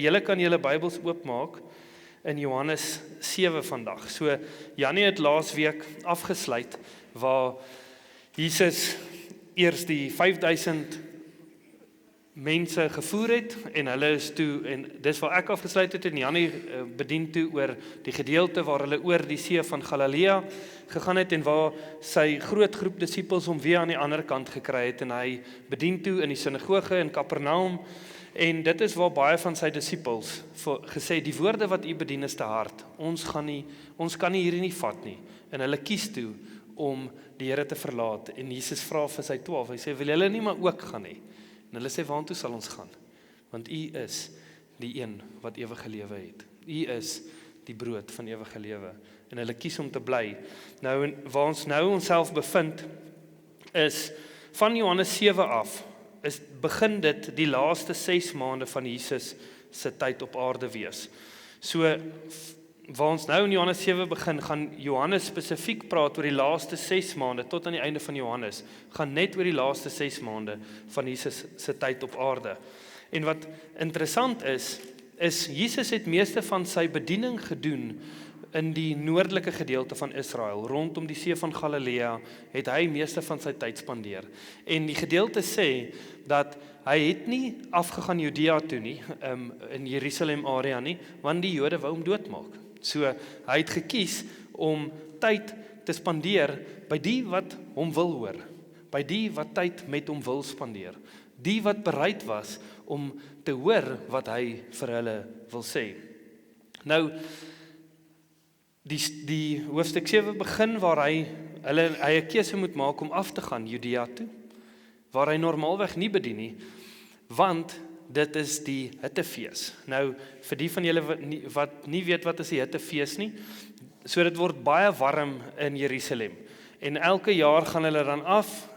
julle kan julle Bybels oopmaak in Johannes 7 vandag. So, Janie het laasweek afgesluit, waar Jesus eers die 5000 mense gevoer het, en hulle is toe, en dis waar ek afgesluit het, en Janie bedien toe oor die gedeelte waar hulle oor die see van Galilea gegaan het, en waar sy groot groep disippels hom weer aan die ander kant gekry het, en hy bedien toe in die sinagoge in Kapernaum, en dit is waar baie van sy disippels gesê, die woorde wat u bedien is te hard, ons kan nie hierdie nie vat nie, en hulle kies toe om die Here te verlaat, en Jesus vra vir sy 12, hy sê, wil julle nie maar ook gaan nie? En hulle sê, waartoe sal ons gaan? Want u is die een wat ewige lewe het. U is die brood van ewige lewe. En hulle kies om te bly. Nou, waar ons nou onsself bevind, is van Johannes 7 af, begin dit die laaste 6 maande van Jesus se tyd op aarde wees. So, waar ons nou in Johannes 7 begin, gaan Johannes spesifiek praat oor die laaste 6 maande, tot aan die einde van Johannes, gaan net oor die laaste 6 maande van Jesus se tyd op aarde. En wat interessant is Jesus het meeste van sy bediening gedoen in die noordelike gedeelte van Israel, rondom die see van Galilea, het hy meeste van sy tyd spandeer. En die gedeelte sê, dat hy het nie afgegaan Judea toe nie, in Jerusalem area nie, want die Jode wou hom doodmaak. So, hy het gekies om tyd te spandeer by die wat hom wil hoor, by die wat tyd met hom wil spandeer, die wat bereid was om te hoor wat hy vir hulle wil sê. Nou, die hoofstuk 7 begin waar hy 'n keuse moet maak om af te gaan Judea toe, waar hy normaalweg nie bedien nie, want dit is die hittefees. Nou, vir die van julle wat nie weet wat is die hittefees nie, so dit word baie warm in Jerusalem. En elke jaar gaan hulle dan af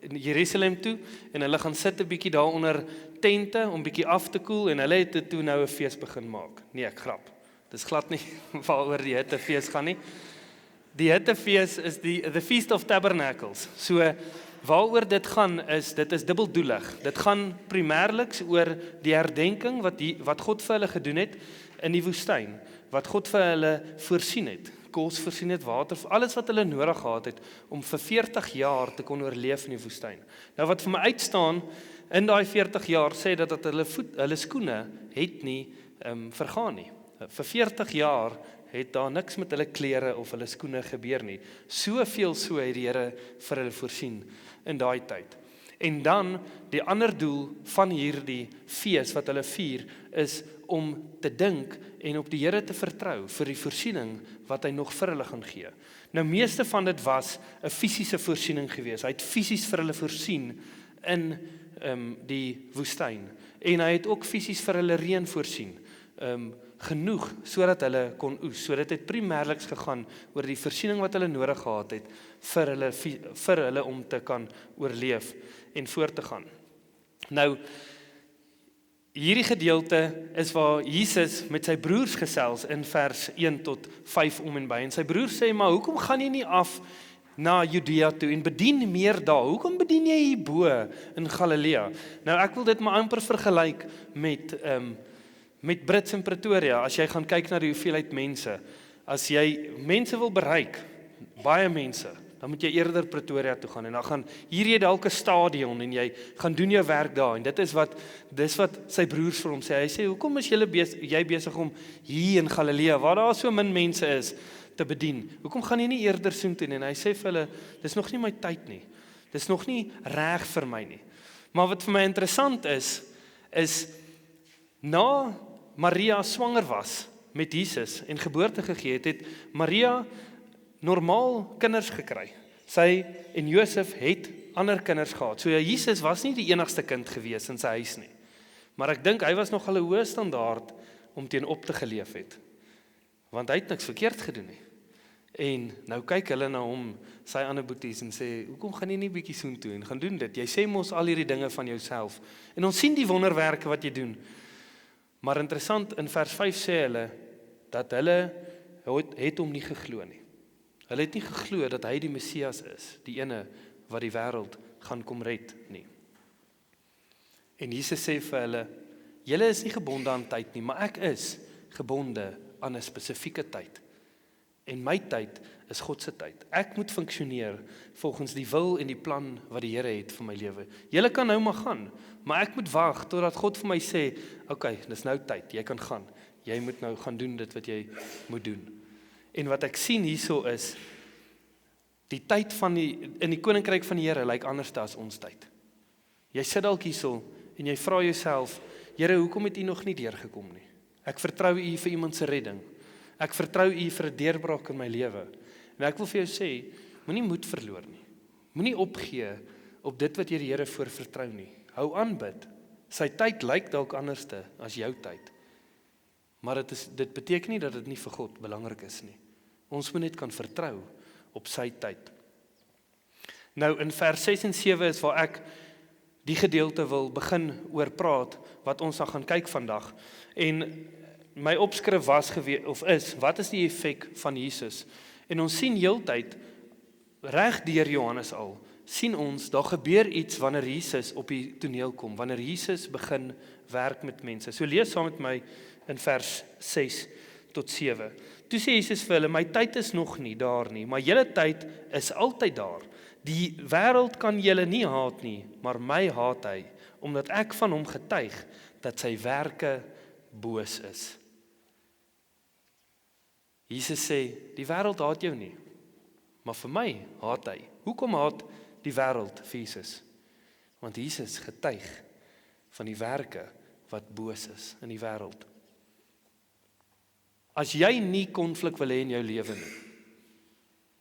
in Jerusalem toe, en hulle gaan sit 'n bietjie daar onder tente, om bietjie af te koel, en hulle het toe nou 'n fees begin maak. Nee, ek grap. Dis glad nie waaroor die hittefees gaan nie. Die hittefees is the Feast of Tabernacles. So, waaroor dit gaan dit is dubbeldoelig. Dit gaan primêrliks oor die herdenking wat God vir hulle gedoen het in die woestyn, wat God vir hulle voorsien het, kos voorsien het, water, alles wat hulle nodig gehad het, om vir 40 jaar te kon oorleef in die woestyn. Nou wat vir my uitstaan, in daai 40 jaar sê dat hulle skoene het nie vergaan nie. Vir 40 jaar het daar niks met hulle klere of hulle skoene gebeur nie. Soveel so het die Here vir hulle voorsien in daai tyd. En dan, die ander doel van hierdie fees wat hulle vier, is om te dink en op die Here te vertrou vir die voorsiening wat hy nog vir hulle gaan gee. Nou, meeste van dit was 'n fisiese voorsiening gewees. Hy het fisies vir hulle voorsien in die woestyn. En hy het ook fisies vir hulle reën voorsien. Genoeg, sodat hulle kon oes. So dit het primêrliks gegaan oor die voorsiening wat hulle nodig gehad het vir hulle om te kan oorleef en voort te gaan. Nou, hierdie gedeelte is waar Jesus met sy broers gesels in vers 1 tot 5 om en by. En sy broers sê, maar hoekom gaan jy nie af na Judea toe en bedien meer daar? Hoekom bedien jy hierbo in Galilea? Nou, ek wil dit maar amper vergelyk met Brits en Pretoria, as jy gaan kyk na die hoeveelheid mense. As jy mense wil bereik, baie mense, dan moet jy eerder Pretoria toe gaan, en dan gaan hier jy dalk 'n stadion, en jy gaan doen jou werk daar, en dit is wat sy broers vir hom sê. Hy sê, hoekom is jy besig om hier in Galilea, waar daar so min mense is, te bedien? Hoekom gaan jy nie eerder soontoe nie? En hy sê vir hulle, dis nog nie my tyd nie, dis nog nie reg vir my nie. Maar wat vir my interessant is na Maria swanger was met Jesus en geboorte gegee het Maria normaal kinders gekry. Sy en Josef het ander kinders gehad. So Jesus was nie die enigste kind gewees in sy huis nie. Maar ek dink hy was nog al 'n hoë standaard om teenoop te geleef het. Want hy het niks verkeerd gedoen nie. En nou kyk hulle na hom, sy ander boeties, en sê, hoekom gaan jy nie bietjie soontoe en gaan doen dit? Jy sê mos al hierdie dinge van jouself. En ons sien die wonderwerke wat jy doen. Maar interessant, in vers 5 sê hulle, dat hulle het hom nie geglo nie. Hulle het nie geglo dat hy die Messias is, die ene wat die wêreld gaan kom red nie. En Jesus sê vir hulle, julle is nie gebonde aan tyd nie, maar ek is gebonde aan 'n spesifieke tyd. En my tyd is God se tyd. Ek moet funksioneer volgens die wil en die plan wat die Here het vir my lewe. Julle kan nou maar gaan, maar ek moet wag totdat God vir my sê, okay, dis nou tyd, jy kan gaan. Jy moet nou gaan doen dit wat jy moet doen. En wat ek sien hierso is, die tyd in die koninkryk van die Here lyk anders as ons tyd. Jy sit dalk hierso en jy vra jouself, Here, hoekom het U nog nie deurgekom nie? Ek vertrou U vir iemand se redding. Ek vertrou U vir 'n deurbraak in my lewe. En ek wil vir jou sê, moenie moed verloor nie. Moenie opgee op dit wat jy die Here voor vertrou nie. Hou aan bid. Sy tyd lyk dalk anderste as jou tyd. Maar dit beteken nie dat dit nie vir God belangrik is nie. Ons moet net kan vertrou op sy tyd. Nou in vers 6 en 7 is waar ek die gedeelte wil begin oor praat, wat ons dan gaan kyk vandag. En my opskrif is, wat is die effek van Jesus? En ons sien heeltyd, reg deur Johannes al, sien ons, daar gebeur iets wanneer Jesus op die toneel kom, wanneer Jesus begin werk met mense. So lees saam met my in vers 6 tot 7. Toe sê Jesus vir hulle, my tyd is nog nie daar nie, maar julle tyd is altyd daar. Die wêreld kan julle nie haat nie, maar my haat hy, omdat ek van hom getuig, dat sy werke boos is. Jesus sê, die wêreld haat jou nie, maar vir my haat hy. Hoekom haat die wêreld vir Jesus? Want Jesus getuig van die werke wat boos is in die wêreld. As jy nie konflik wil hê in jou lewe nie,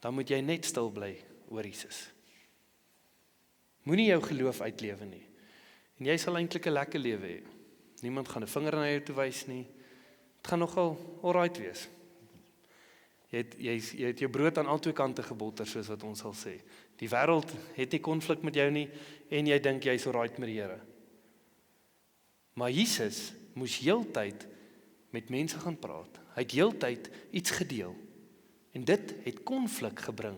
dan moet jy net stil bly oor Jesus. Moenie jou geloof uitlewe nie. En jy sal eintlik 'n lekker lewe hê. Niemand gaan 'n vinger na jou toe wys nie. Dit gaan nogal alright wees. Jy het jou brood aan albei kante gebotter, soos wat ons sal sê. Die wêreld het nie konflik met jou nie en jy dink jy's alright met die Here. Maar Jesus moes heeltyd met mense gaan praat. Hy het heeltyd iets gedeel. En dit het konflik gebring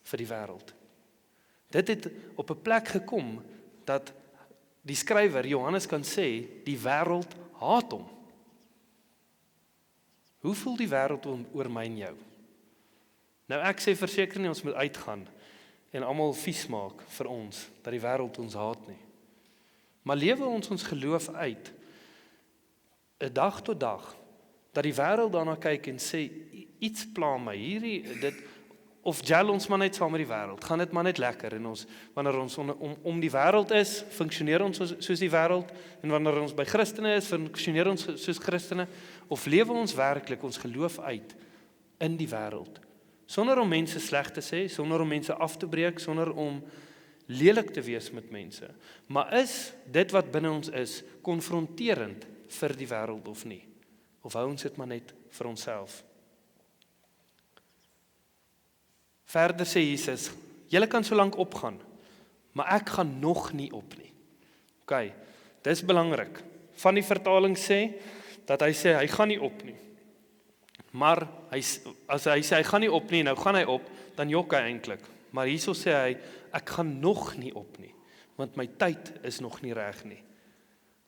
vir die wêreld. Dit het op 'n plek gekom dat die skrywer Johannes kan sê, die wêreld haat hom. Hoe voel die wêreld oor my en jou? Nou ek sê verseker nie ons moet uitgaan en almal vies maak vir ons, dat die wêreld ons haat nie. Maar lewe ons geloof uit, 'n dag tot dag, dat die wêreld daarna kyk en sê, iets pla my, of gel ons maar net saam met die wêreld, gaan dit maar net lekker, en wanneer ons om die wêreld is, funksioneer ons soos die wêreld, en wanneer ons by Christene is, funksioneer ons soos Christene, of lewe ons werklik ons geloof uit in die wêreld, sonder om mense sleg te sê, sonder om mense af te breek, sonder om lelik te wees met mense, maar is dit wat binne ons is, konfronterend vir die wêreld of nie? Of hou ons dit maar net vir onsself? Verder sê Jesus, julle kan so lank opgaan, maar ek gaan nog nie op nie. OK, dis belangrik. Van die vertaling sê, dat hy sê, hy gaan nie op nie. Maar, as hy sê, hy gaan nie op nie, nou gaan hy op, dan jok hy eintlik. Maar hierso sê hy, ek gaan nog nie op nie, want my tyd is nog nie reg nie.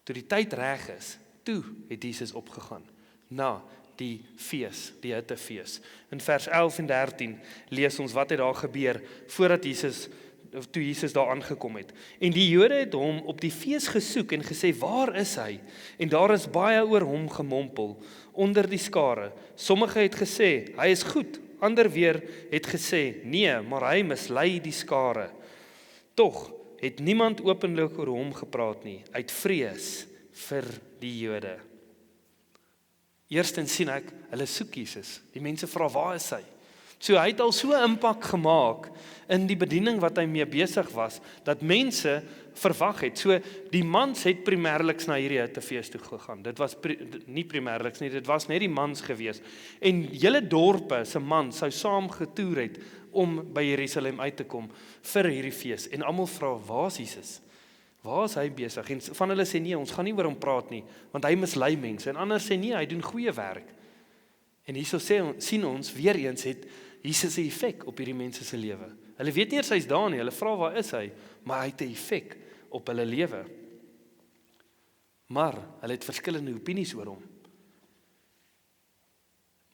Toe die tyd reg is, toe het Jesus opgegaan, na die fees, die hittefees. In vers 11 en 13 lees ons wat het daar gebeur, toe Jesus daar aangekom het. En die Jode het hom op die fees gesoek en gesê, waar is hy? En daar is baie oor hom gemompel, onder die skare. Sommige het gesê, hy is goed, ander weer het gesê, nee, maar hy mislei die skare. Tog het niemand openlik oor hom gepraat nie, uit vrees vir die Jode. Eerstens sien ek, hulle soek Jesus. Die mense vra, waar is hy? So hy het al so 'n impak gemaak in die bediening wat hy mee besig was, dat mense verwag het. So die mans het primêrliks na hierdie hittefees toe gegaan. Dit was nie primêrliks nie, dit was net die mans gewees. En hele dorpe se mans sou saam getoer het om by Jerusalem uit te kom vir hierdie fees. En almal vra, waar is Jesus? Waar is hy besig? En van hulle sê, nee, ons gaan nie oor hom praat nie, want hy mislei mense. En ander sê, nee, hy doen goeie werk. En hierso sien ons, weer eens het Jesus 'n effek op hierdie mense se lewe. Hulle weet nie eers hy's daar nie, hulle vra waar is hy, maar hy het 'n effek op hulle lewe. maar hulle het verskillende opinies oor hom.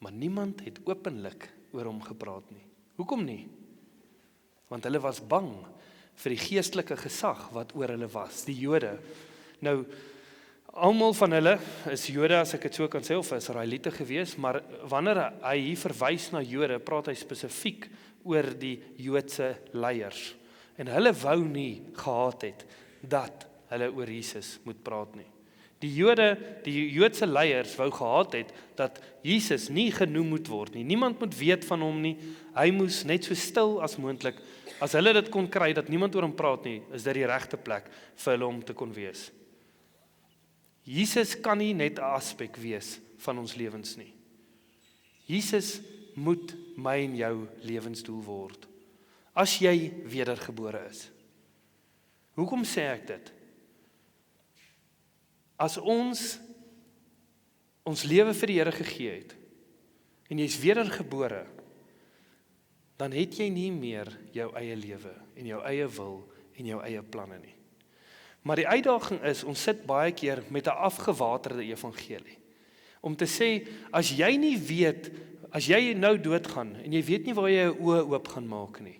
Maar niemand het openlik oor hom gepraat nie. Hoekom nie? Want hulle was bang vir die geestelike gesag wat oor hulle was, die Jode. Nou, almal van hulle is Jode, as ek dit so kan sê, of Israeliete gewees, maar wanneer hy hier verwys na Jode, praat hy spesifiek oor die Joodse leiers. En hulle wou nie gehad het dat hulle oor Jesus moet praat nie. Die Joodse leiers wou gehad het dat Jesus nie genoem moet word nie. Niemand moet weet van hom nie. Hy moes net so stil as moontlik. As hulle dit kon kry dat niemand oor hom praat nie, is dit die regte plek vir hulle om te kon wees. Jesus kan nie net 'n aspek wees van ons lewens nie. Jesus moet my en jou lewensdoel word. As jy wedergebore is. Hoekom sê ek dit? As ons lewe vir die Here gegee het, en jy's wedergebore, dan het jy nie meer jou eie lewe, en jou eie wil, en jou eie planne nie. Maar die uitdaging is, ons sit baie keer met 'n afgewaterde evangelie. Om te sê, as jy nie weet, as jy nou doodgaan, en jy weet nie waar jy jou oë oop gaan maak nie,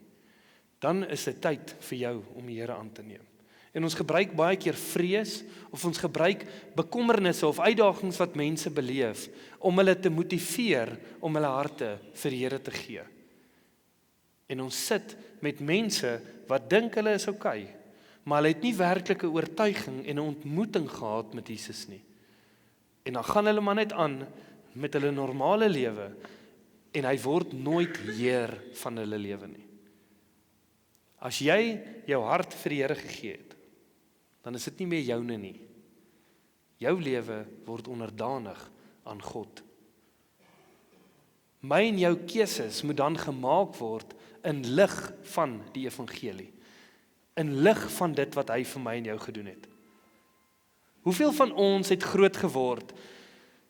dan is dit tyd vir jou om die Here aan te neem. En ons gebruik baie keer vrees, of ons gebruik bekommernisse of uitdagings wat mense beleef, om hulle te motiveer om hulle harte vir die Here te gee. En ons sit met mense wat dink hulle is okay, maar hulle het nie werklike oortuiging en 'n ontmoeting gehad met Jesus nie. En dan gaan hulle maar net aan met hulle normale lewe, en hy word nooit heer van hulle lewe nie. As jy jou hart vir die Here gegee het, dan is dit nie meer joune nie. Jou lewe word onderdanig aan God. My en jou keuses moet dan gemaak word in lig van die evangelie. In lig van dit wat hy vir my en jou gedoen het. Hoeveel van ons het groot geword,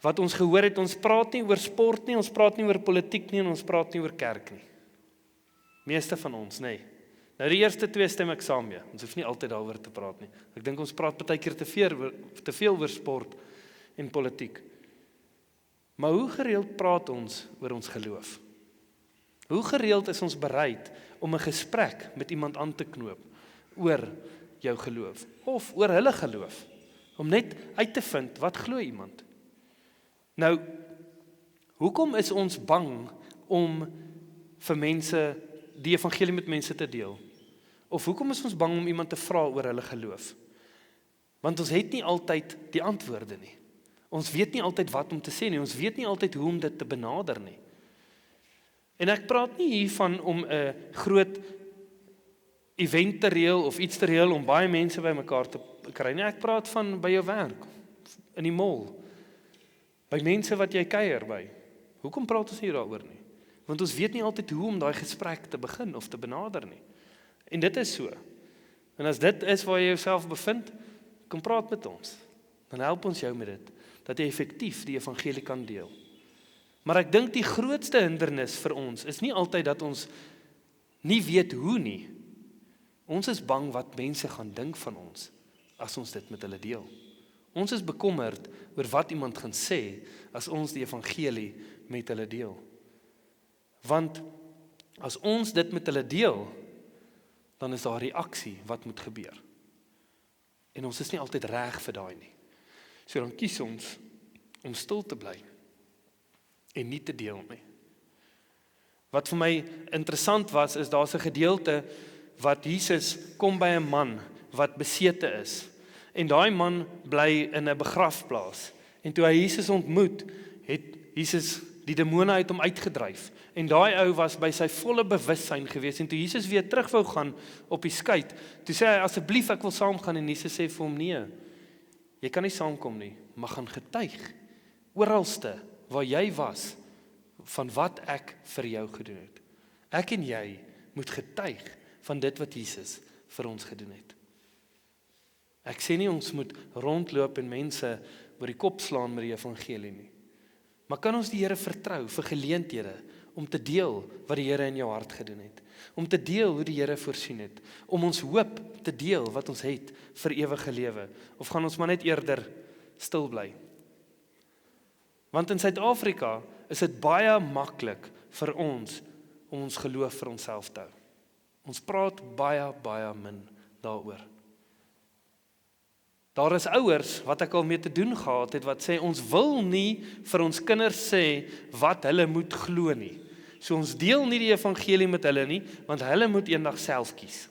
wat ons gehoor het, ons praat nie oor sport nie, ons praat nie oor politiek nie, en ons praat nie oor kerk nie. Meeste van ons, nee. Nou die eerste 2 stem ek saam mee. Ons hoef nie altyd daaroor te praat nie. Ek dink ons praat baie keer te veel oor sport en politiek. Maar hoe gereeld praat ons oor ons geloof? Hoe gereeld is ons bereid om 'n gesprek met iemand aan te knoop oor jou geloof of oor hulle geloof, om net uit te vind wat glo iemand? Nou, hoekom is ons bang om vir mense die evangelie met mense te deel? Of hoekom is ons bang om iemand te vra oor hulle geloof? Want ons het nie altyd die antwoorde nie. Ons weet nie altyd wat om te sê nie. Ons weet nie altyd hoe om dit te benader nie. En ek praat nie hiervan om 'n groot event te reël of iets te reël om baie mense by mekaar te kry nie. Ek praat van by jou werk, in die mall, by mense wat jy kuier by. Hoekom praat ons nie daaroor nie? Want ons weet nie altyd hoe om daai gesprek te begin of te benader nie. En dit is so. En as dit is waar jy jouself bevind, kom praat met ons. Dan help ons jou met dit, dat jy effektief die evangelie kan deel. Maar ek dink die grootste hindernis vir ons is nie altyd dat ons nie weet hoe nie. Ons is bang wat mense gaan dink van ons as ons dit met hulle deel. Ons is bekommerd oor wat iemand gaan sê as ons die evangelie met hulle deel. Want as ons dit met hulle deel, dan is daar 'n reaksie wat moet gebeur. En ons is nie altyd reg vir daai nie. So dan kies ons om stil te bly en nie te deel nie. Wat vir my interessant was, is daar's 'n gedeelte wat Jesus kom by 'n man wat besete is. En daai man bly in 'n begrafplaas. En toe hy Jesus ontmoet, het Jesus die demone uit hom uitgedryf. En daai ou was by sy volle bewussyn gewees. En toe Jesus weer terug wou gaan op die skei, toe sê hy, asseblief, ek wil saamgaan. En Jesus sê vir hom, nee, jy kan nie saamkom nie, maar gaan getuig oralste waar jy was van wat ek vir jou gedoen het. Ek en jy moet getuig van dit wat Jesus vir ons gedoen het. Ek sê nie ons moet rondloop en mense oor die kop slaan met die evangelie nie. Maar kan ons die Here vertrou vir geleenthede om te deel wat die Here in jou hart gedoen het? Om te deel hoe die Here voorsien het? Om ons hoop te deel wat ons het vir ewige lewe? Of gaan ons maar net eerder stil bly. Want in Suid-Afrika is dit baie maklik vir ons om ons geloof vir onsself te hou. Ons praat baie min daaroor. Daar is ouers wat ek al mee te doen gehad het, wat sê ons wil nie vir ons kinders sê wat hulle moet glo nie. So ons deel nie die evangelie met hulle nie, want hulle moet eendag self kies.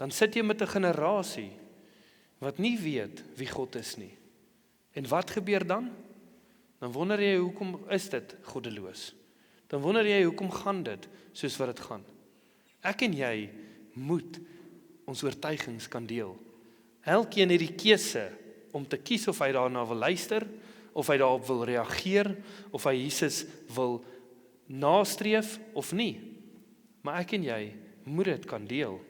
Dan sit jy met 'n generasie wat nie weet wie God is nie. En wat gebeur dan? Dan wonder jy, hoekom is dit goddeloos? Dan wonder jy, hoekom gaan dit soos wat dit gaan? Ek en jy moet ons oortuigings kan deel. Elkeen het die keuse om te kies of hy daarna wil luister, of hy daarop wil reageer, of hy Jesus wil nastreef of nie. Maar ek en jy moet dit kan deel.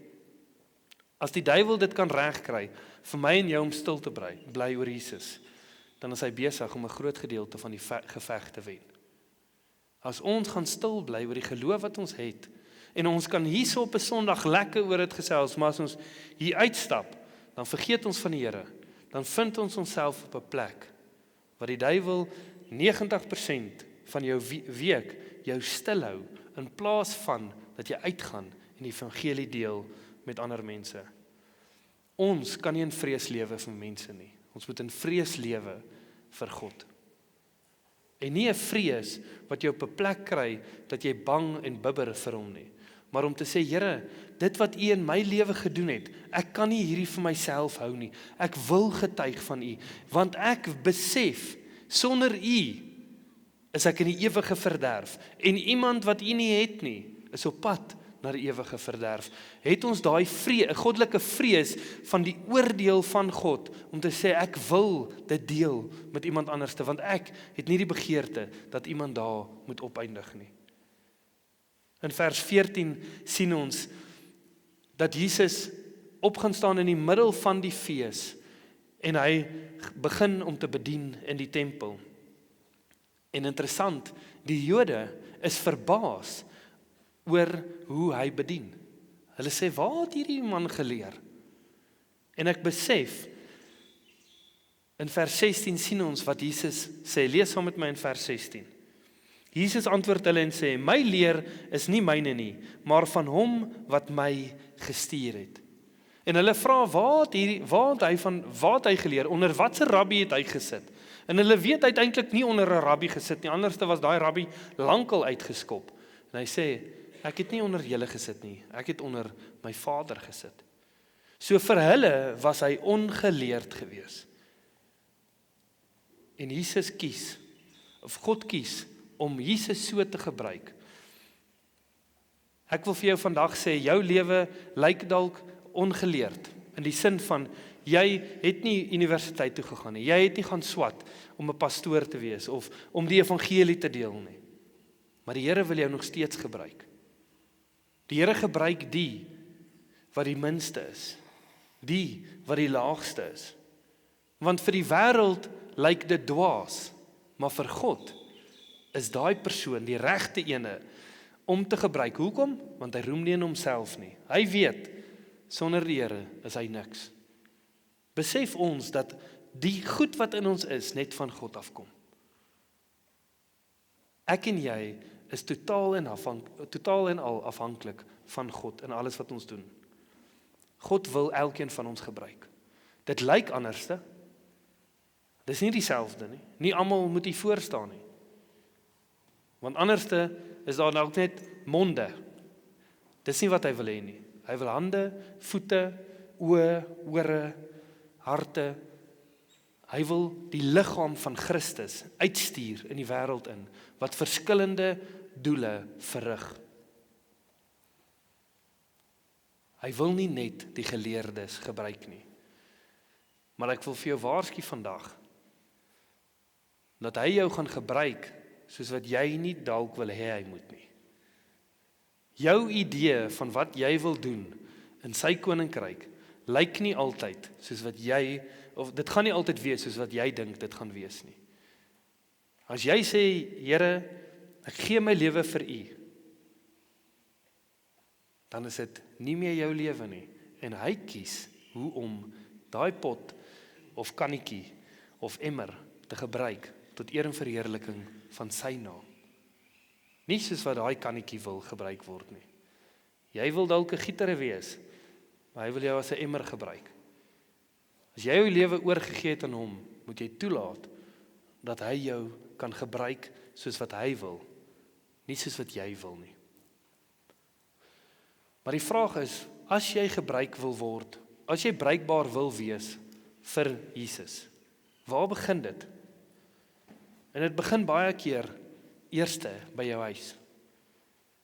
As die duiwel dit kan regkry, vir my en jou om stil te bly oor Jesus, dan is hy besig om 'n groot gedeelte van die geveg te wen. As ons gaan stil bly oor die geloof wat ons het, en ons kan hierso op 'n Sondag lekker oor dit gesels, maar as ons hier uitstap, dan vergeet ons van die Here, dan vind ons onsself op 'n plek, waar die duiwel 90% van jou week jou stilhou, in plaas van dat jy uitgaan en die evangelie deel met ander mense. Ons kan nie in vrees lewe vir mense nie. Ons moet in vrees lewe vir God. En nie 'n vrees wat jou op 'n plek kry dat jy bang en bibber vir hom nie. Maar om te sê, Here, dit wat U in my lewe gedoen het, ek kan nie hierdie vir myself hou nie. Ek wil getuig van U, want ek besef, sonder U is ek in die ewige verderf. En iemand wat U nie het nie, is op pad na die ewige verderf. Het ons daai 'n goddelike vrees van die oordeel van God, om te sê, ek wil dit deel met iemand anderste, want ek het nie die begeerte dat iemand daar moet opeindig nie. In vers 14 sien ons dat Jesus op gaan staan in die middel van die fees, en hy begin om te bedien in die tempel. En interessant, die Jode is verbaas oor hoe hy bedien. Hulle sê, waar het hierdie man geleer? En ek besef, in vers 16 sien ons wat Jesus sê. Lees saam met my in vers 16. Jesus antwoord hulle en sê, my leer is nie myne nie, maar van hom wat my gestuur het. En hulle vra, waar het hy geleer? Onder watse rabbi het hy gesit? En hulle weet hy het eintlik nie onder 'n rabbi gesit nie, anderste was daai rabbi lankal uitgeskop. En hy sê, ek het nie onder julle gesit nie, ek het onder my Vader gesit. So vir hulle was hy ongeleerd gewees. En Jesus kies, of God kies, om Jesus so te gebruik. Ek wil vir jou vandag sê, jou lewe lyk dalk ongeleerd, in die sin van, jy het nie universiteit toe gegaan nie, jy het nie gaan swat om 'n pastoor te wees, of om die evangelie te deel nie. Maar die Here wil jou nog steeds gebruik. Die Here gebruik die wat die minste is, die wat die laagste is. Want vir die wêreld lyk dit dwaas, maar vir God is daai persoon die regte ene om te gebruik. Hoekom? Want hy roem nie in homself nie. Hy weet, sonder die Here is hy niks. Besef ons dat die goed wat in ons is, net van God afkom. Ek en jy is totaal en al afhanklik van God in alles wat ons doen. God wil elkeen van ons gebruik. Dit lyk anderste. Dis nie dieselfde nie. Nie almal moet hier voor staan nie. Want anderste is daar dalk net monde. Dis nie wat hy wil hê nie. Hy wil hande, voete, oë, ore, harte. Hy wil die liggaam van Christus uitstuur in die wêreld in, wat verskillende doele verrig. Hy wil nie net die geleerdes gebruik nie. Maar ek wil vir jou waarsku vandag, dat hy jou gaan gebruik, soos wat jy nie dalk wil hê hy moet nie. Jou idee van wat jy wil doen in sy koninkryk, lyk nie altyd soos wat jy, of dit gaan nie altyd wees soos wat jy dink dit gaan wees nie. As jy sê, Here, ek gee my lewe vir U, dan is dit nie meer jou lewe nie. En hy kies hoe om daai pot of kannetjie of emmer te gebruik tot eer en verheerliking van sy naam. Nie soos wat daai kannetjie wil gebruik word nie. Jy wil dalk 'n gietere wees, maar hy wil jou as 'n emmer gebruik. As jy jou lewe oorgegee het aan hom, moet jy toelaat dat hy jou kan gebruik soos wat hy wil, nie soos wat jy wil nie. Maar die vraag is, as jy gebruik wil word, as jy bruikbaar wil wees vir Jesus, waar begin dit? En dit begin baie keer eerste by jou huis.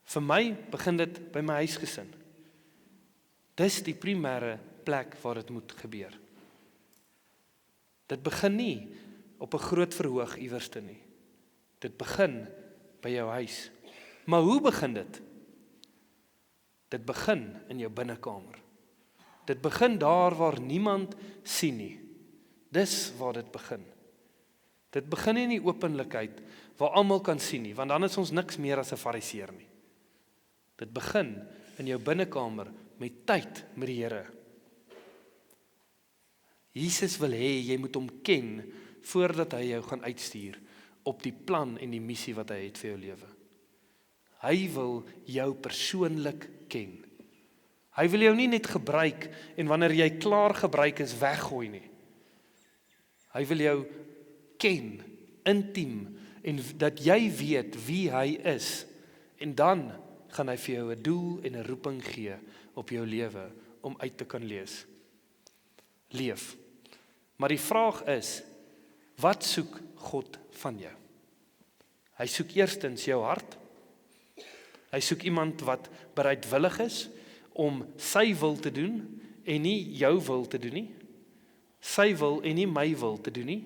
Vir my begin dit by my huisgesin. Dis die primêre plek waar dit moet gebeur. Dit begin nie op 'n groot verhoog iewerste nie. Dit begin by jou huis. Maar hoe begin dit? Dit begin in jou binnekamer. Dit begin daar waar niemand sien nie. Dis waar dit begin. Dit begin nie in die openlikheid waar almal kan sien nie, want dan is ons niks meer as 'n fariseer nie. Dit begin in jou binnekamer met tyd met die Here. Jesus wil hê jy moet hom ken voordat hy jou gaan uitstuur op die plan en die missie wat hy het vir jou lewe. Hy wil jou persoonlik ken. Hy wil jou nie net gebruik en wanneer jy klaar gebruik is weggooi nie. Hy wil jou ken, intiem, en dat jy weet wie hy is, en dan gaan hy vir jou 'n doel en 'n roeping gee op jou lewe om uit te kan leef. Maar die vraag is, wat soek God van jou? Hy soek eerstens jou hart. Hy soek iemand wat bereidwillig is om sy wil te doen en nie jou wil te doen nie. Sy wil en nie my wil te doen nie.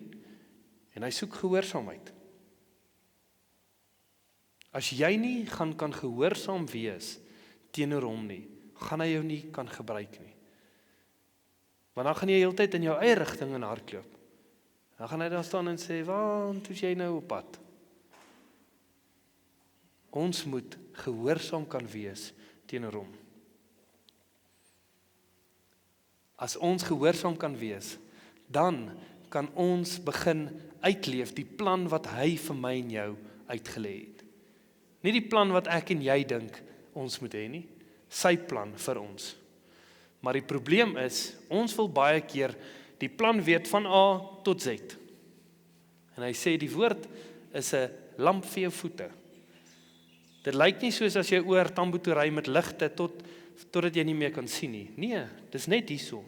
En hy soek gehoorsaamheid. As jy nie kan gehoorsaam wees teenoor hom nie, gaan hy jou nie kan gebruik nie. Want dan gaan jy heeltyd in jou eie rigting in hardloop. Dan gaan hy daar staan en sê, "Waar is jy nou op pad?" Ons moet gehoorsaam kan wees teenoor hom. As ons gehoorsaam kan wees, dan kan ons begin uitleef die plan wat hy vir my en jou uitgelê het. Nie die plan wat ek en jy dink ons moet hê nie, sy plan vir ons. Maar die probleem is, ons wil baie keer die plan weet van A tot Z. En hy sê die woord is 'n lamp vir jou voete. Dit lyk nie soos as jy oor Tambo toe ry met ligte totdat jy nie meer kan sien nie. Nee, dis net hierso.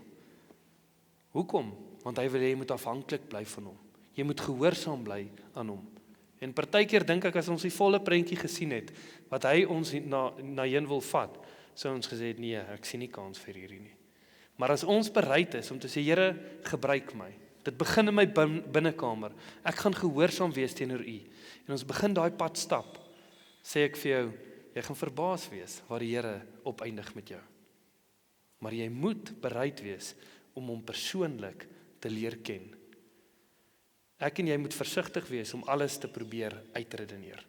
Hoekom? Want hy wil hê jy moet afhanklik bly van hom. Jy moet gehoorsaam bly aan hom. En partykeer dink ek as ons die volle prentjie gesien het, wat hy ons na heen wil vat, sou ons gesê het, nee, ek sien nie kans vir hierdie nie. Maar as ons bereid is om te sê, Here, gebruik my. Dit begin in my binnekamer. Ek gaan gehoorsaam wees teenoor U. En ons begin daai pad stap. Sê ek vir jou, jy gaan verbaas wees waar die Here opeindig met jou. Maar jy moet bereid wees om hom persoonlik te leer ken. Ek en jy moet versigtig wees om alles te probeer uitredeneer.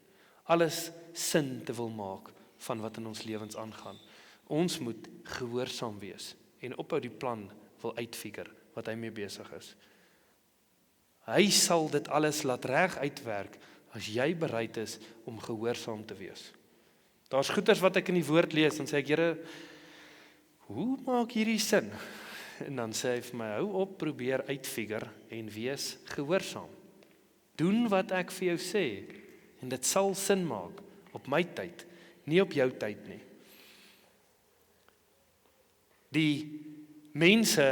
Alles sin te wil maak van wat in ons lewens aangaan. Ons moet gehoorsaam wees en ophou die plan wil uitfigure wat hy mee besig is. Hy sal dit alles laat reg uitwerk as jy bereid is om gehoorsaam te wees. Daar's goeters wat ek in die woord lees, dan sê ek, Here, hoe maak hierdie sin? En dan sê hy vir my, hou op, probeer uitfigure en wees gehoorsaam. Doen wat ek vir jou sê, en dit sal sin maak op my tyd, nie op jou tyd nie. Die mense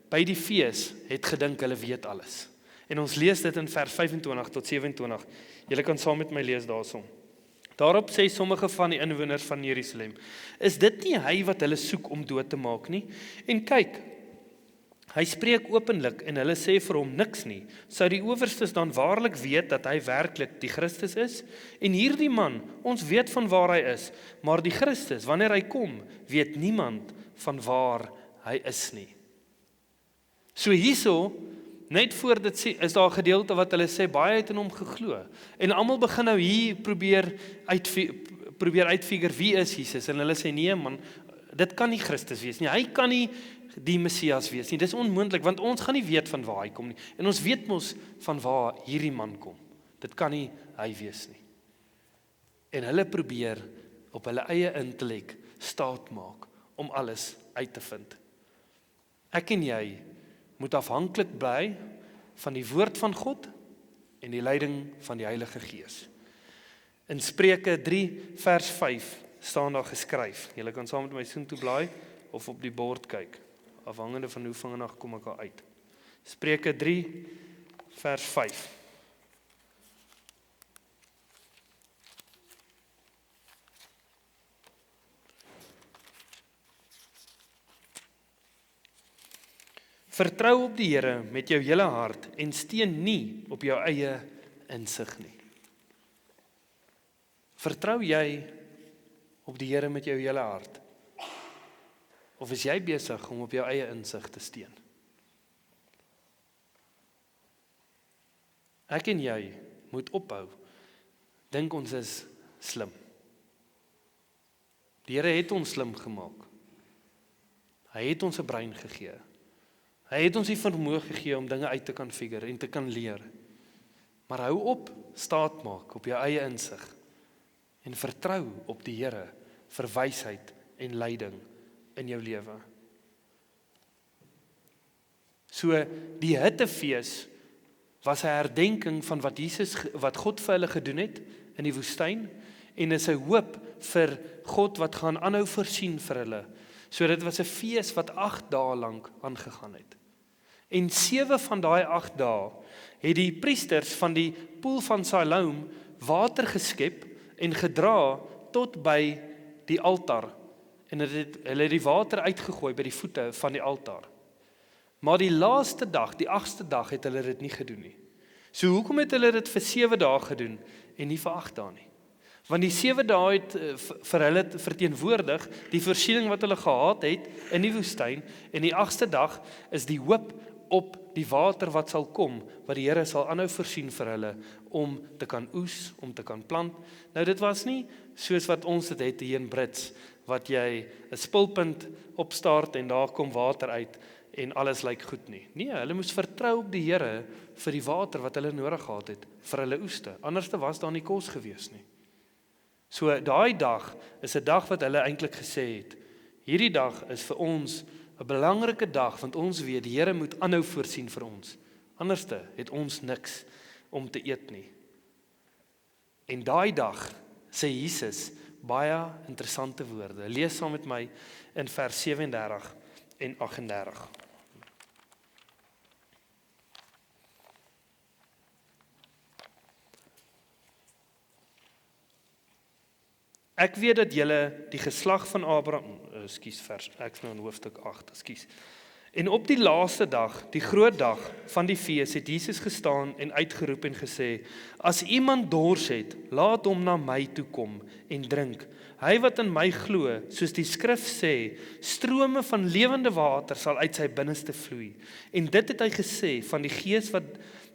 by die fees het gedink hulle weet alles. En ons lees dit in vers 25 tot 27. Julle kan saam met my lees daarsom. Daarop sê sommige van die inwoners van Jerusalem, is dit nie hy wat hulle soek om dood te maak nie? En kyk, hy spreek openlik en hulle sê vir hom niks nie. Sou die owerstes dan waarlik weet dat hy werklik die Christus is? En hierdie man, ons weet van waar hy is, maar die Christus, wanneer hy kom, weet niemand van waar hy is nie. So hierso, net voor dit sê, is daar 'n gedeelte wat hulle sê, baie het in hom geglo. En almal begin nou hier probeer uitfigure wie is Jesus. En hulle sê, nee man, Dit kan nie Christus wees nie. Hy kan nie die Messias wees nie. Dis onmoontlik, want ons gaan nie weet van waar hy kom nie. En ons weet mos van waar hierdie man kom. Dit kan nie hy wees nie. En hulle probeer op hulle eie intellek staat maak om alles uit te vind. Ek en jy moet afhanklik bly van die woord van God en die leiding van die Heilige Gees. In Spreuke 3 vers 5 staan daar geskryf. Julle kan saam met my soontoe blaai of op die bord kyk, afhangende van hoe vinnig kom ek al uit. Spreuke 3 vers 5. Vertrou op die Here met jou hele hart en steun nie op jou eie insig nie. Vertrou jy op die Here met jou hele hart? Of is jy besig om op jou eie insig te steun? Ek en jy moet ophou dink ons is slim. Die Here het ons slim gemaak. Hy het ons 'n brein gegee. Hy het ons die vermoë gegee om dinge uit te kan figure en te kan leer. Maar hou op staat maak op jou eie insig en vertrou op die Here vir wysheid en leiding in jou lewe. So die hittefees was 'n herdenking van wat God vir hulle gedoen het in die woestyn en is 'n hoop vir God wat gaan aanhou voorsien vir hulle. So dit was 'n fees wat 8 dae lank aangegaan het. En 7 van daai 8 dae het die priesters van die poel van Siloam water geskep en gedra tot by die altaar. En hulle het die water uitgegooi by die voete van die altaar. Maar die laaste dag, die 8ste dag, het hulle dit nie gedoen nie. So hoekom het hulle dit vir 7 dae gedoen en nie vir 8 dae nie? Want die 7 dae het vir hulle verteenwoordig die voorsiening wat hulle gehad het in die woestyn, en die 8ste dag is die hoop op die water wat sal kom, wat die Here sal aanhou voorsien vir hulle om te kan oes, om te kan plant. Nou dit was nie soos wat ons dit het hier in Brits, wat jy 'n spulpunt opstart en daar kom water uit en alles lyk goed nie. Nee, hulle moes vertrou op die Here vir die water wat hulle nodig gehad het vir hulle oeste. Anders was daar nie kos gewees nie. So daai dag is 'n dag wat hulle eintlik gesê het. Hierdie dag is vir ons 'n belangrike dag, want ons weet die Here moet aanhou voorsien vir ons. Anderste het ons niks om te eet nie. En daai dag sê Jesus baie interessante woorde. Lees saam met my in vers 37 en 38. Ek weet dat julle die geslag van Abraham, ek is nou in hoofstuk 8, En op die laaste dag, die groot dag van die fees, het Jesus gestaan en uitgeroep en gesê, as iemand dors het, laat hom na my toe kom en drink. Hy wat in my glo, soos die skrif sê, strome van lewende water sal uit sy binneste vloei. En dit het hy gesê van die Gees wat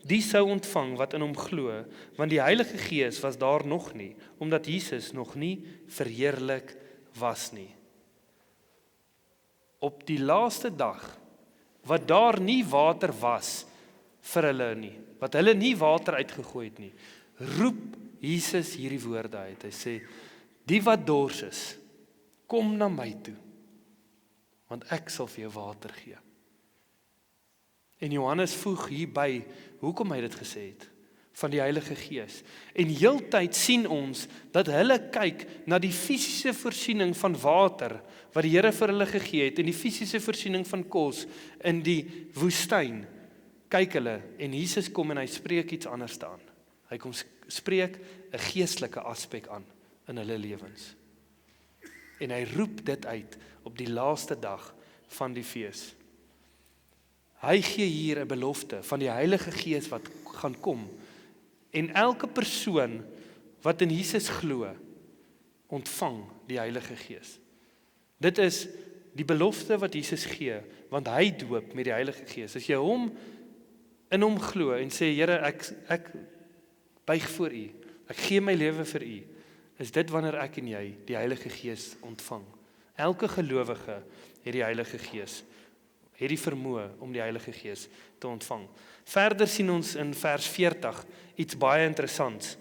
die sou ontvang wat in hom glo, want die Heilige Gees was daar nog nie, omdat Jesus nog nie verheerlik was nie. Op die laaste dag, wat daar nie water was vir hulle nie, wat hulle nie water uitgegooi het nie, roep Jesus hierdie woorde uit. Hy sê, die wat dors is, kom na my toe, want ek sal vir jou water gee. En Johannes voeg hierby, hoekom hy dit gesê het, van die Heilige Gees. En heeltyd sien ons, dat hulle kyk na die fisiese voorsiening van water, wat die Here vir hulle gegee het, en die fisiese voorsiening van kos, in die woestyn, kyk hulle, en Jesus kom en hy spreek iets anders aan. Hy kom spreek 'n geestelike aspek aan, in hulle lewens. En hy roep dit uit, op die laaste dag van die fees. Hy gee hier 'n belofte van die Heilige Gees wat gaan kom. En elke persoon wat in Jesus glo, ontvang die Heilige Gees. Dit is die belofte wat Jesus gee, want hy doop met die Heilige Gees. As jy in hom glo en sê, Here, ek buig voor U, ek gee my lewe vir U, is dit wanneer ek en jy die Heilige Gees ontvang. Elke gelowige het die Heilige Gees, het die vermoë om die Heilige Gees te ontvang. Verder sien ons in vers 40 iets baie interessants.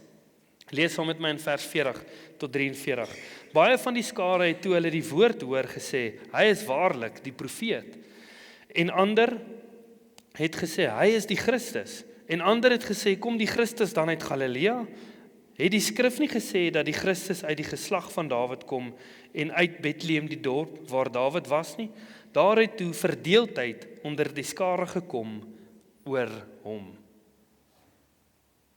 Lees saam met my in vers 40 tot 43. Baie van die skare het toe hulle die woord hoor gesê, hy is waarlik die profeet. En ander het gesê, hy is die Christus. En ander het gesê, kom die Christus dan uit Galilea? Het die skrif nie gesê dat die Christus uit die geslag van Dawid kom en uit Bethlehem die dorp waar Dawid was nie? Daar het toe verdeeldheid onder die skare gekom oor hom.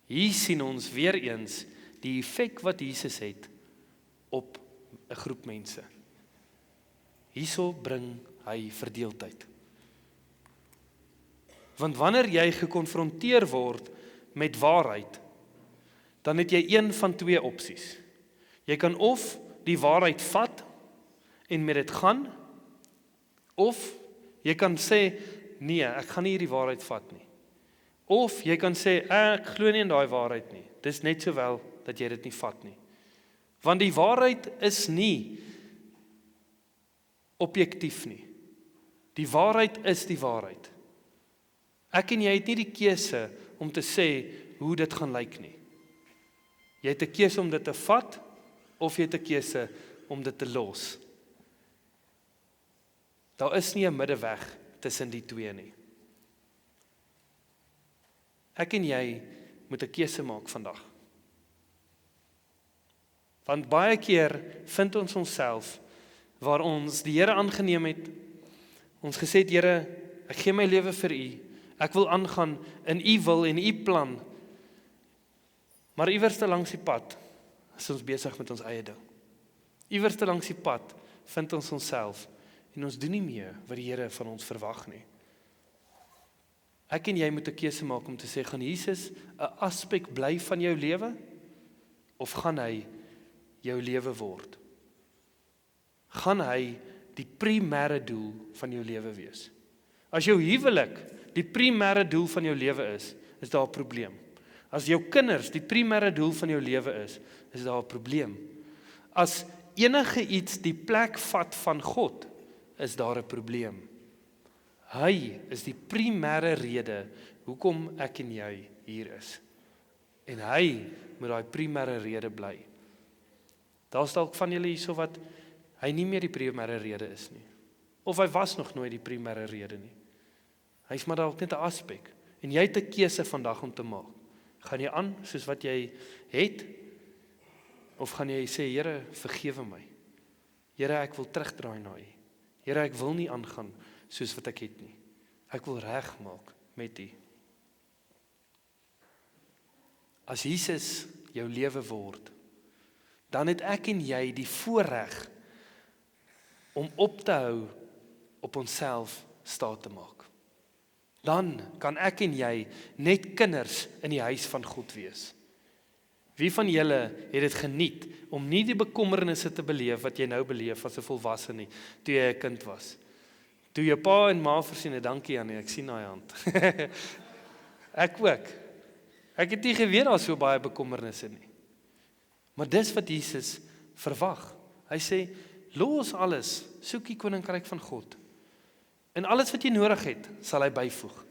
Hier sien ons weer eens die effek wat Jesus het op 'n groep mense. Hierso bring hy verdeeldheid. Want wanneer jy gekonfronteer word met waarheid, dan het jy een van twee opsies. Jy kan of die waarheid vat en met dit gaan, of jy kan sê, nee, ek gaan nie hierdie waarheid vat nie. Of jy kan sê, ek glo nie in daai waarheid nie. Dis net sowel dat jy dit nie vat nie. Want die waarheid is nie objektief nie. Die waarheid is die waarheid. Ek en jy het nie die keuse om te sê hoe dit gaan lyk nie. Jy het 'n keuse om dit te vat, of jy het 'n keuse om dit te los. Daar is nie 'n middeweg tussen die twee nie. Ek en jy moet 'n keuse maak vandag. Want baie keer vind ons onsself waar ons die Here aangeneem het, ons gesê het, Here, ek gee my lewe vir U, ek wil aangaan in U wil en U plan, maar iewerste langs die pad is ons besig met ons eie ding. Iewerste langs die pad vind ons onsself en ons doen nie meer wat die Here van ons verwag nie. Ek en jy moet 'n keuse maak om te sê, gaan Jesus 'n aspek bly van jou lewe, of gaan hy jou lewe word? Gaan hy die primêre doel van jou lewe wees? As jou huwelik die primêre doel van jou lewe is daar 'n probleem. As jou kinders die primêre doel van jou lewe is daar 'n probleem. As enige iets die plek vat van God, is daar 'n probleem. Hy is die primêre rede hoekom ek en jy hier is. En hy moet daai primêre rede bly. Daar's dalk van julle hierso wat hy nie meer die primêre rede is nie. Of hy was nog nooit die primêre rede nie. Hy's maar dalk net 'n aspek. En jy het 'n keuse vandag om te maak. Gaan jy aan soos wat jy het? Of gaan jy sê, Here, vergewe my. Here, ek wil terugdraai na U. Here, ek wil nie aangaan soos wat ek het nie. Ek wil regmaak met U. As Jesus jou lewe word, dan het ek en jy die voorreg om op te hou op onsself staat te maak. Dan kan ek en jy net kinders in die huis van God wees. Wie van julle het dit geniet om nie die bekommernisse te beleef wat jy nou beleef as 'n volwasse nie, toe jy 'n kind was? Toe jou pa en ma versien het, dankie Annie, ek sien daai hand. Ek ook. Ek het nie geweet daar so baie bekommernisse nie. Maar dis wat Jesus verwag. Hy sê, los alles, soek die koninkryk van God. En alles wat jy nodig het, sal hy byvoeg.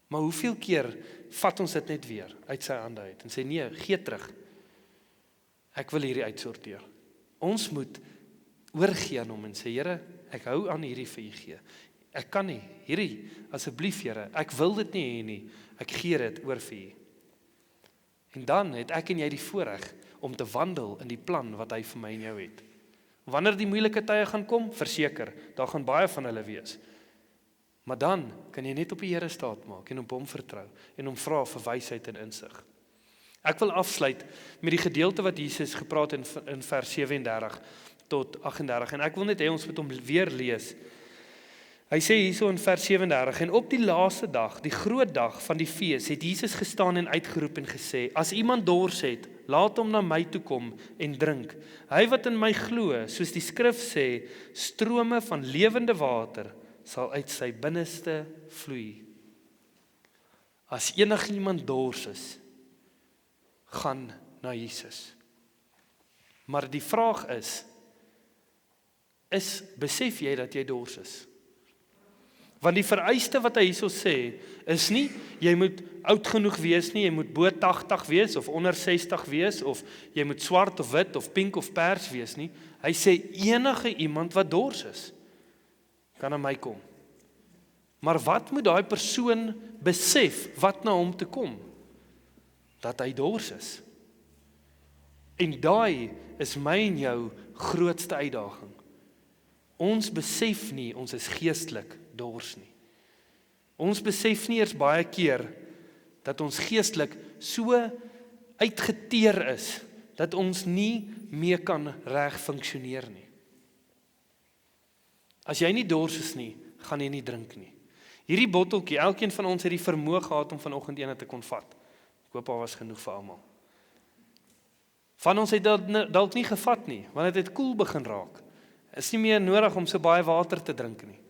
Maar hoeveel keer vat ons dit net weer uit sy hande uit en sê, nee, gee terug. Ek wil hierdie uitsorteer. Ons moet oorgee aan hom en sê, Here, ek hou aan hierdie vir U gee. Ek kan nie, hierdie, asseblief Here, ek wil dit nie hê nie, ek gee dit oor vir U. En dan het ek en jy die voorreg om te wandel in die plan wat hy vir my en jou het. Wanneer die moeilike tye gaan kom, verseker, daar gaan baie van hulle wees. Maar dan kan jy net op die Here staat maak en op hom vertrou en hom vra vir wysheid en insig. Ek wil afsluit met die gedeelte wat Jesus gepraat het in vers 37 tot 38 en ek wil net hê ons moet hom weer lees. Hy sê hierso in vers 37, en op die laaste dag, die groot dag van die fees, het Jesus gestaan en uitgeroep en gesê, as iemand dors het, laat hom na my toe kom en drink. Hy wat in my glo, soos die skrif sê, strome van lewende water sal uit sy binneste vloei. As enigiemand dors is, gaan na Jesus. Maar die vraag is, besef jy dat jy dors is? Want die vereiste wat hy hierso sê, is nie, jy moet oud genoeg wees nie, jy moet bo 80 wees, of onder 60 wees, of jy moet swart of wit, of pink of pers wees nie. Hy sê, enige iemand wat dors is, kan aan my kom. Maar wat moet daai persoon besef, wat na hom toe kom? Dat hy dors is. En daai is my en jou grootste uitdaging. Ons besef nie, ons is geestelik dors nie. Ons besef nie eers baie keer dat ons geestelik so uitgeteer is, dat ons nie meer kan reg funksioneer nie. As jy nie dors is nie, gaan jy nie drink nie. Hierdie botteltjie, elkeen van ons het die vermoë gehad om vanoggend ene te kon vat. Ek hoop daar was genoeg vir almal. Van ons het dalk nie gevat nie, want dit het koel begin raak. Is nie meer nodig om so baie water te drink nie.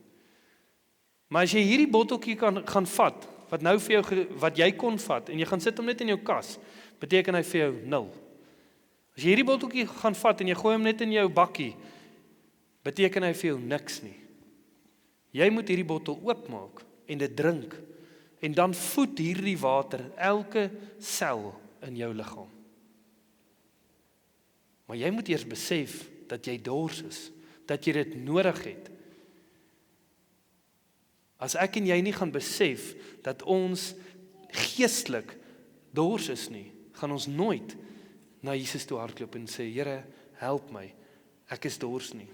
Maar as jy hierdie botteltjie gaan vat, wat nou vir jou, wat jy kon vat, en jy gaan sit hom net in jou kas, beteken hy vir jou 0. As jy hierdie botteltjie gaan vat, en jy gooi hom net in jou bakkie, beteken hy vir jou niks nie. Jy moet hierdie bottel oopmaak, en dit drink, en dan voed hierdie water elke sel in jou liggaam. Maar jy moet eers besef, dat jy dors is, dat jy dit nodig het. As ek en jy nie gaan besef, dat ons geestelik dors is nie, gaan ons nooit na Jesus toe hardloop en sê, Here, help my, ek is dors nie.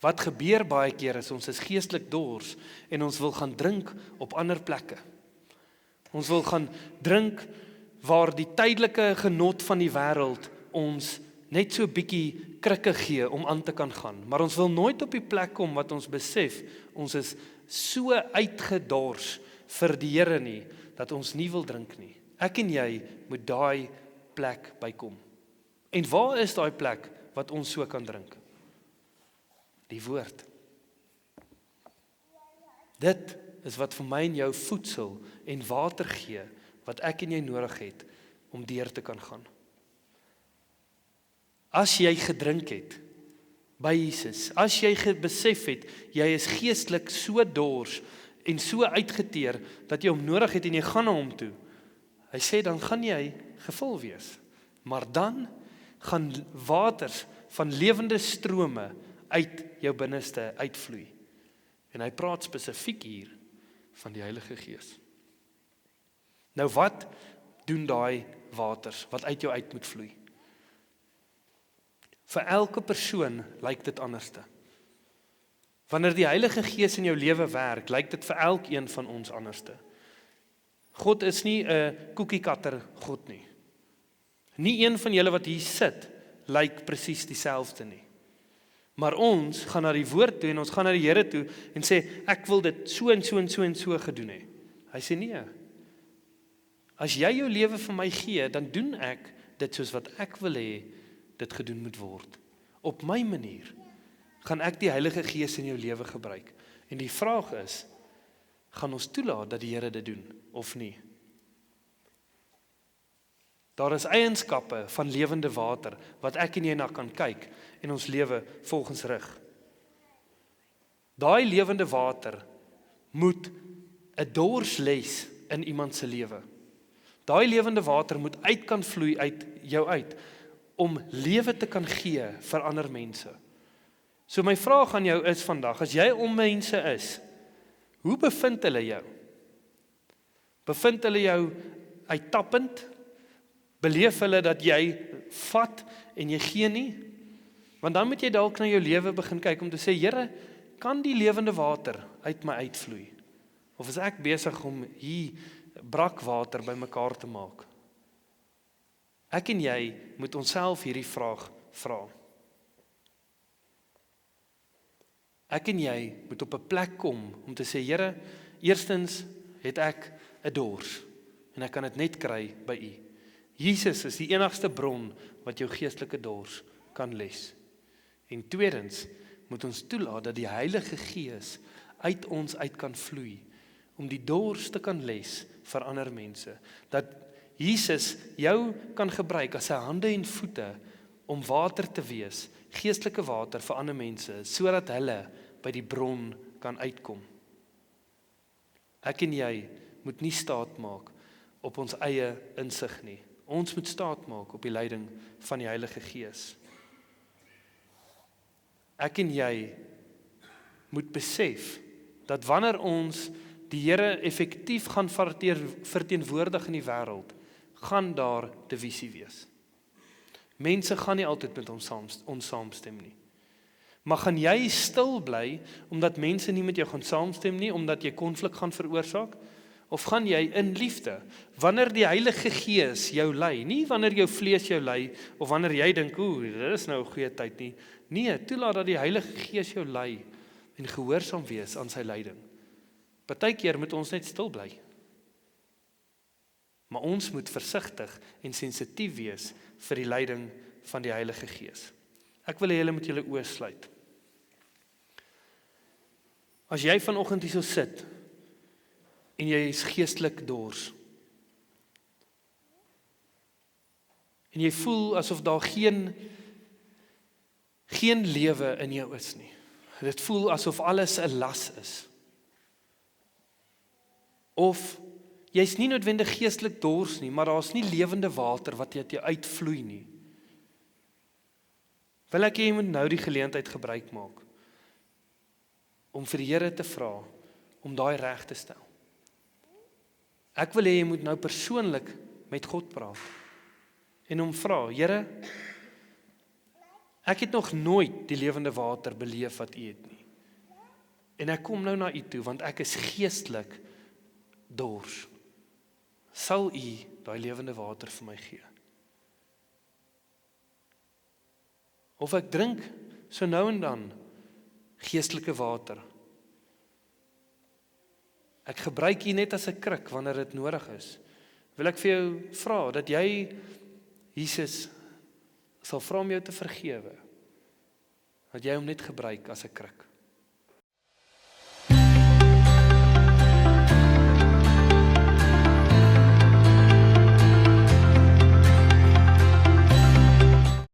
Wat gebeur baie keer is, ons is geestelik dors, en ons wil gaan drink op ander plekke. Ons wil gaan drink, waar die tydelike genot van die wêreld ons net so bietjie krikke gee om aan te kan gaan. Maar ons wil nooit op die plek kom wat ons besef, ons is so uitgedors vir die Here nie, dat ons nie wil drink nie. Ek en jy moet daai plek bykom. En waar is daai plek wat ons so kan drink? Die woord. Dit is wat vir my en jou voedsel en water gee, wat ek en jy nodig het, om deur te kan gaan. As jy gedrink het, by Jesus, as jy besef het, jy is geestelik so dors, en so uitgeteer, dat jy hom nodig het, en jy gaan na hom toe, hy sê, dan gaan jy gevul wees, maar dan gaan waters van lewende strome uit jou binneste uitvloei, en hy praat spesifiek hier, van die Heilige Gees. Nou wat doen daai waters, wat uit jou uit moet vloei? Vir elke persoon lyk dit anderste. Wanneer die Heilige Gees in jou lewe werk, lyk dit vir elkeen van ons anderste. God is nie 'n koekiekatter God nie. Nie een van julle wat hier sit, lyk presies dieselfde nie. Maar ons gaan na die woord toe, en ons gaan na die Here toe, en sê, ek wil dit so en so en so en so gedoen hê. Hy sê, nee. As jy jou lewe vir my gee, dan doen ek dit soos wat ek wil hê, dit gedoen moet word. Op my manier gaan ek die Heilige Gees in jou lewe gebruik. En die vraag is, gaan ons toelaat dat die Here dit doen, of nie? Daar is eienskappe van lewende water, wat ek en jy na kan kyk, en ons lewe volgens rig. Daai lewende water moet 'n dorsles in iemand se lewe. Daai lewende water moet uit kan vloei uit jou uit, om lewe te kan gee vir ander mense. So my vraag aan jou is vandag, as jy om mense is, hoe bevind hulle jou? Bevind hulle jou uittappend? Beleef hulle dat jy vat en jy gee nie? Want dan moet jy dalk na jou lewe begin kyk om te sê, Here, kan die lewende water uit my uitvloei? Of is ek besig om hier brakwater bymekaar te maak? Ek en jy moet onsself hierdie vraag vra. Ek en jy moet op 'n plek kom om te sê, Here, eerstens het ek 'n dors, en ek kan dit net kry by U. Jesus is die enigste bron wat jou geestelike dors kan les. En tweedens moet ons toelaat dat die Heilige Gees uit ons uit kan vloei, om die dors te kan les vir ander mense. Dat Jesus jou kan gebruik as sy hande en voete, om water te wees, geestelike water vir ander mense, sodat hulle by die bron kan uitkom. Ek en jy moet nie staat maak op ons eie insig nie. Ons moet staat maak op die leiding van die Heilige Gees. Ek en jy moet besef dat wanneer ons die Here effektief gaan verteenwoordig in die wêreld, gaan daar divisie wees. Mense gaan nie altyd met ons saamstem nie. Maar gaan jy stil bly, omdat mense nie met jou gaan saamstem nie, omdat jy konflik gaan veroorsaak? Of gaan jy in liefde, wanneer die Heilige Gees jou lei, nie wanneer jou vlees jou lei, of wanneer jy dink, dit is nou 'n goeie tyd nie. Nee, toelaat dat die Heilige Gees jou lei, en gehoorsaam wees aan sy leiding. Partykeer moet ons net stil bly. Maar ons moet versigtig en sensitief wees vir die leiding van die Heilige Gees. Ek wil hê julle moet julle oë sluit. As jy vanoggend hier so sit, en jy is geestelik dors, en jy voel asof daar geen lewe in jou is nie. Dit voel asof alles 'n las is. Of jy's nie noodwendig geestelik dors nie, maar daar's nie lewende water wat uit jou uitvloei nie. Wil ek hê jy moet nou die geleentheid gebruik maak om vir die Here te vra om daai reg te stel. Ek wil hê jy moet nou persoonlik met God praat en hom vra, Here, ek het nog nooit die lewende water beleef wat U het nie. En ek kom nou na U toe, want ek is geestelik dors. Sal U daai lewende water vir my gee? Of ek drink so nou en dan geestelike water. Ek gebruik U net as 'n kruk wanneer dit nodig is. Wil ek vir jou vra dat jy Jesus sal vra om jou te vergewe. Dat jy hom net gebruik as 'n kruk.